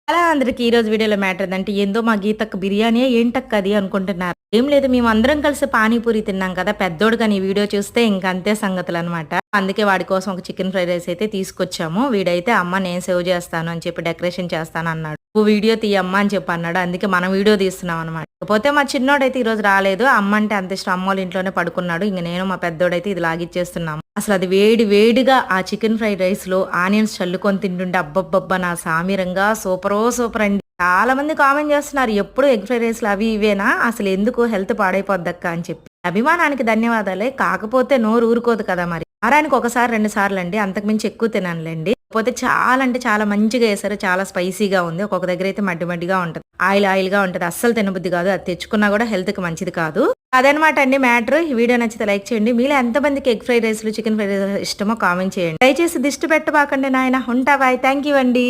అలా అందరికి ఈ రోజు వీడియోలో మ్యాటర్ ఏందంటే ఏందో మా గీతక్క బిర్యానీ ఏంటక్క అది అనుకుంటున్నారు. ఏం లేదు మేమందరం కలిసి పానీపూరి తిన్నాం కదా! పెద్దోడు గాని ఈ వీడియో చూస్తే ఇంక అంతే సంగతులనమాట. అందుకే వాడి కోసం ఒక చికెన్ ఫ్రైడ్ రైస్ అయితే తీసుకొచ్చాము. వీడైతే అమ్మ నేను సేవ్ చేస్తాను అని చెప్పి డెకరేషన్ చేస్తాను అన్నాడు. నువ్వు వీడియో తీయమ్మా అని చెప్పి అన్నాడు. అందుకే మనం వీడియో తీస్తున్నాం అనమాట. కాకపోతే మా చిన్నోడైతే ఈ రోజు రాలేదు. అమ్మ అంటే అంత ఇష్టం. అమ్మోళ్ళ ఇంట్లోనే పడుకున్నాడు. ఇంక నేను మా పెద్దోడైతే ఇది లాగిచ్చేస్తున్నాము. అసలు అది వేడి వేడిగా ఆ చికెన్ ఫ్రైడ్ రైస్ లో ఆనియన్స్ చల్లుకొని తింటుంటే అబ్బబ్బబ్బా నా సామిరంగా సూపరో సూపర్ అండి. చాలా మంది కామెంట్ చేస్తున్నారు ఎప్పుడు ఎగ్ ఫ్రైడ్ రైస్లు అవి ఇవేనా అసలు ఎందుకు హెల్త్ పాడైపోద్దక్క అని చెప్పి. అభిమానానికి ధన్యవాదాలే. కాకపోతే నోరు ఊరుకోదు కదా మరి. వారానికి ఒకసారి 2 సార్లు అండి. అంతకుమించి ఎక్కువ తిననులేండి. కాకపోతే చాలా అంటే చాలా మంచిగా వేశారు. చాలా స్పైసీగా ఉంది. ఒక్కొక్క దగ్గర అయితే మడ్డి మడ్డిగా ఉంటది. ఆయిల్ ఆయిల్ గా ఉంటది. అస్సలు తినబుద్ధి కాదు. అది తెచ్చుకున్నా కూడా హెల్త్ కి మంచిది కాదు. అదనమాట అండి మ్యాటర్. ఈ వీడియో నచ్చితే లైక్ చేయండి. మీలో ఎంతమందికి ఎగ్ ఫ్రైడ్ రైస్లు చికెన్ ఫ్రైడ్ రైస్ ఇష్టమో కామెంట్ చేయండి. దయచేసి దిష్టి పెట్టబాకండి నాయన. ఉంటా బాయ్. థ్యాంక్ యూ అండి.